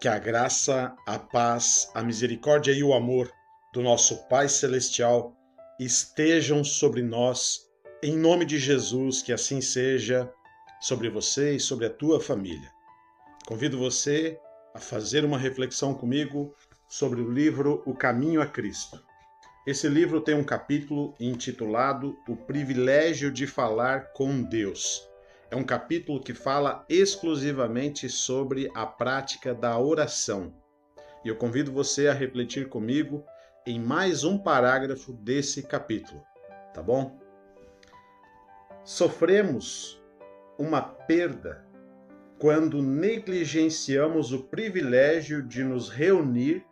Que a graça, a paz, a misericórdia e o amor do nosso Pai Celestial estejam sobre nós, em nome de Jesus, que assim seja sobre você e sobre a tua família. Convido você a fazer uma reflexão comigo sobre o livro O Caminho a Cristo. Esse livro tem um capítulo intitulado O Privilégio de Falar com Deus. É um capítulo que fala exclusivamente sobre a prática da oração. E eu convido você a refletir comigo em mais um parágrafo desse capítulo, tá bom? Sofremos uma perda quando negligenciamos o privilégio de nos reunir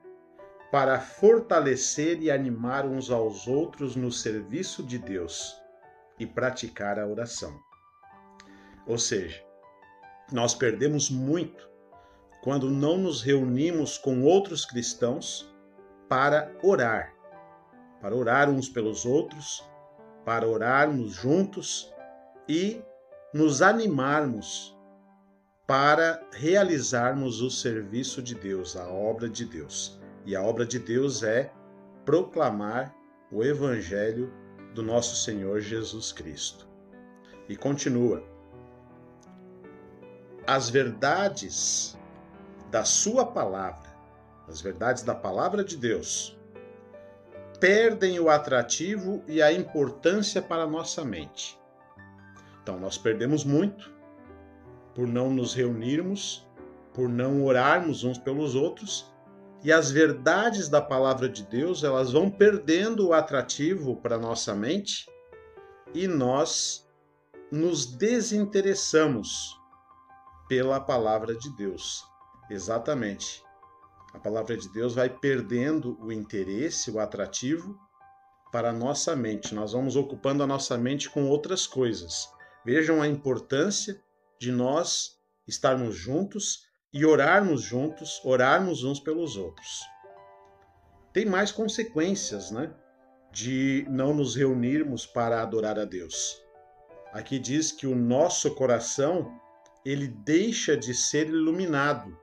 para fortalecer e animar uns aos outros no serviço de Deus e praticar a oração. Ou seja, nós perdemos muito quando não nos reunimos com outros cristãos para orar uns pelos outros, para orarmos juntos e nos animarmos para realizarmos o serviço de Deus, a obra de Deus. E a obra de Deus é proclamar o Evangelho do nosso Senhor Jesus Cristo. E continua: as verdades da sua palavra, as verdades da palavra de Deus, perdem o atrativo e a importância para a nossa mente. Então, nós perdemos muito por não nos reunirmos, por não orarmos uns pelos outros, e as verdades da palavra de Deus, elas vão perdendo o atrativo para a nossa mente e nós nos desinteressamos pela palavra de Deus. Exatamente. A palavra de Deus vai perdendo o interesse, o atrativo para a nossa mente. Nós vamos ocupando a nossa mente com outras coisas. Vejam a importância de nós estarmos juntos e orarmos juntos, orarmos uns pelos outros. Tem mais consequências, de não nos reunirmos para adorar a Deus. Aqui diz que o nosso coração, ele deixa de ser iluminado.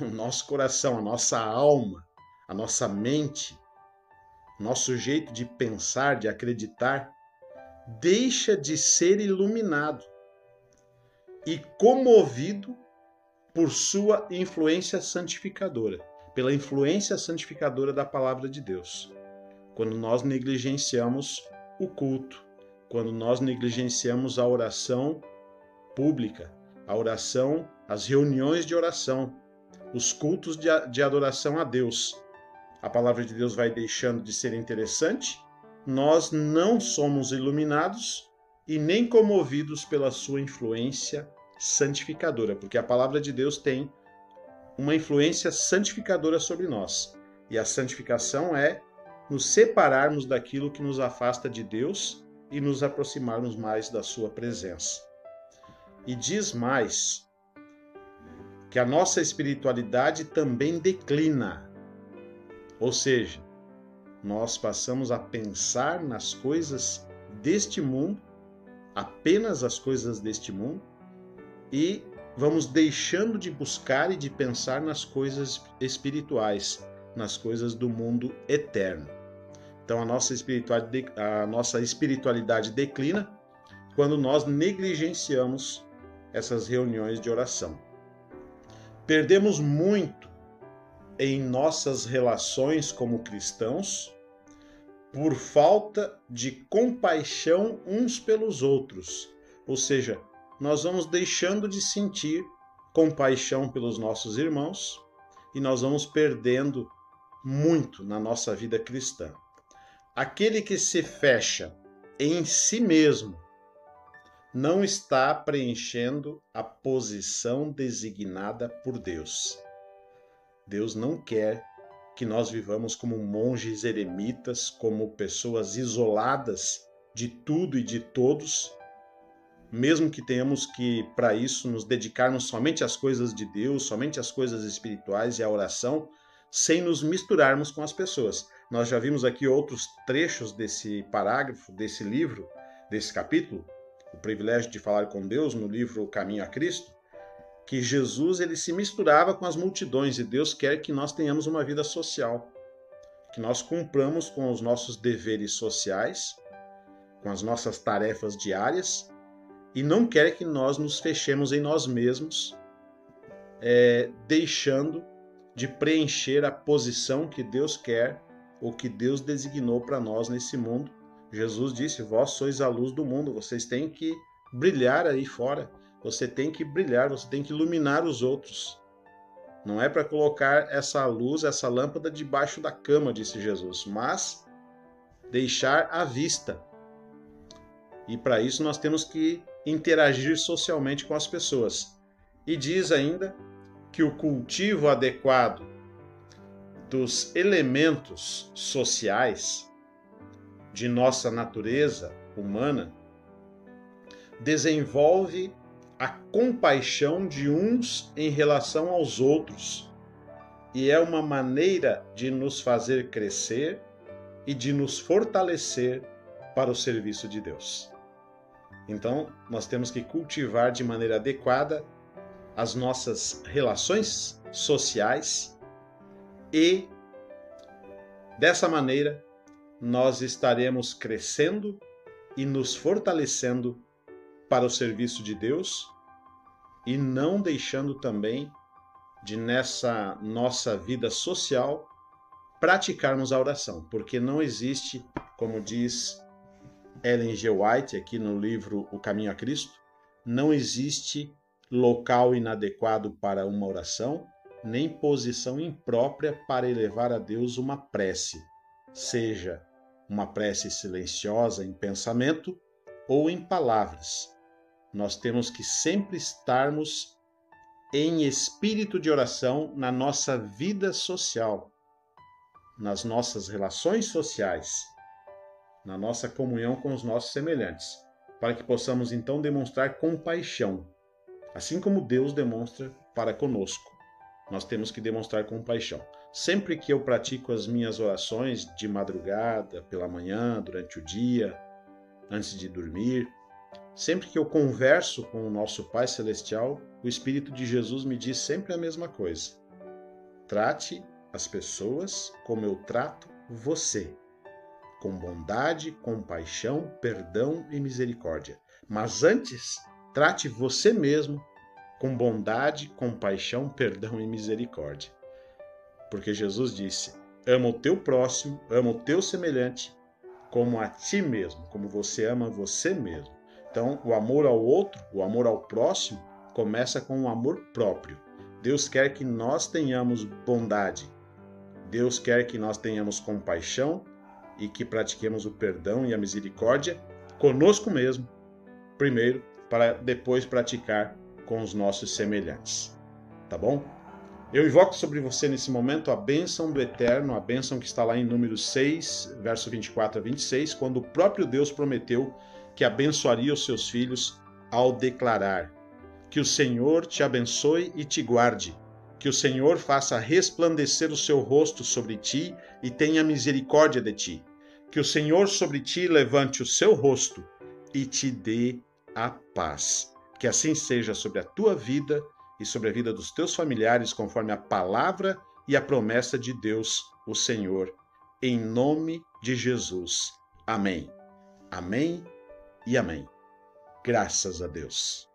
O nosso coração, a nossa alma, a nossa mente, nosso jeito de pensar, de acreditar, deixa de ser iluminado e comovido por sua influência santificadora, pela influência santificadora da palavra de Deus. Quando nós negligenciamos o culto, quando nós negligenciamos a oração pública, a oração, as reuniões de oração, os cultos de adoração a Deus, a palavra de Deus vai deixando de ser interessante, nós não somos iluminados e nem comovidos pela sua influência santificadora, porque a palavra de Deus tem uma influência santificadora sobre nós. E a santificação é nos separarmos daquilo que nos afasta de Deus e nos aproximarmos mais da sua presença. E diz mais, que a nossa espiritualidade também declina. Ou seja, nós passamos a pensar nas coisas deste mundo, apenas as coisas deste mundo, e vamos deixando de buscar e de pensar nas coisas espirituais, nas coisas do mundo eterno. Então a nossa espiritualidade declina quando nós negligenciamos essas reuniões de oração. Perdemos muito em nossas relações como cristãos por falta de compaixão uns pelos outros. Ou seja, nós vamos deixando de sentir compaixão pelos nossos irmãos e nós vamos perdendo muito na nossa vida cristã. Aquele que se fecha em si mesmo não está preenchendo a posição designada por Deus. Deus não quer que nós vivamos como monges eremitas, como pessoas isoladas de tudo e de todos, mesmo que tenhamos que, para isso, nos dedicarmos somente às coisas de Deus, somente às coisas espirituais e à oração, sem nos misturarmos com as pessoas. Nós já vimos aqui outros trechos desse parágrafo, desse livro, desse capítulo, O Privilégio de Falar com Deus, no livro O Caminho a Cristo, que Jesus ele se misturava com as multidões e Deus quer que nós tenhamos uma vida social, que nós cumpramos com os nossos deveres sociais, com as nossas tarefas diárias e não quer que nós nos fechemos em nós mesmos, deixando de preencher a posição que Deus quer ou que Deus designou para nós nesse mundo. Jesus disse: vós sois a luz do mundo, vocês têm que brilhar aí fora, você tem que brilhar, você tem que iluminar os outros. Não é para colocar essa luz, essa lâmpada debaixo da cama, disse Jesus, mas deixar à vista. E para isso nós temos que interagir socialmente com as pessoas. E diz ainda que o cultivo adequado dos elementos sociais de nossa natureza humana desenvolve a compaixão de uns em relação aos outros e é uma maneira de nos fazer crescer e de nos fortalecer para o serviço de Deus. Então, nós temos que cultivar de maneira adequada as nossas relações sociais e, dessa maneira, nós estaremos crescendo e nos fortalecendo para o serviço de Deus e não deixando também de, nessa nossa vida social, praticarmos a oração, porque não existe, como diz Ellen G. White, aqui no livro O Caminho a Cristo, não existe local inadequado para uma oração, nem posição imprópria para elevar a Deus uma prece, seja uma prece silenciosa em pensamento ou em palavras. Nós temos que sempre estarmos em espírito de oração na nossa vida social, nas nossas relações sociais, na nossa comunhão com os nossos semelhantes, para que possamos então demonstrar compaixão, assim como Deus demonstra para conosco. Nós temos que demonstrar compaixão. Sempre que eu pratico as minhas orações de madrugada, pela manhã, durante o dia, antes de dormir, sempre que eu converso com o nosso Pai Celestial, o Espírito de Jesus me diz sempre a mesma coisa. Trate as pessoas como eu trato você, com bondade, compaixão, perdão e misericórdia. Mas antes, trate você mesmo com bondade, compaixão, perdão e misericórdia. Porque Jesus disse: ama o teu próximo, ama o teu semelhante, como a ti mesmo, como você ama você mesmo. Então, o amor ao outro, o amor ao próximo, começa com o amor próprio. Deus quer que nós tenhamos bondade. Deus quer que nós tenhamos compaixão e que pratiquemos o perdão e a misericórdia conosco mesmo, primeiro, para depois praticar com os nossos semelhantes. Tá bom? Eu invoco sobre você nesse momento a bênção do Eterno, a bênção que está lá em Números 6, verso 24 a 26, quando o próprio Deus prometeu que abençoaria os seus filhos ao declarar: que o Senhor te abençoe e te guarde, que o Senhor faça resplandecer o seu rosto sobre ti e tenha misericórdia de ti, que o Senhor sobre ti levante o seu rosto e te dê a paz. Que assim seja sobre a tua vida e sobre a vida dos teus familiares, conforme a palavra e a promessa de Deus, o Senhor, em nome de Jesus. Amém. Amém e amém. Graças a Deus.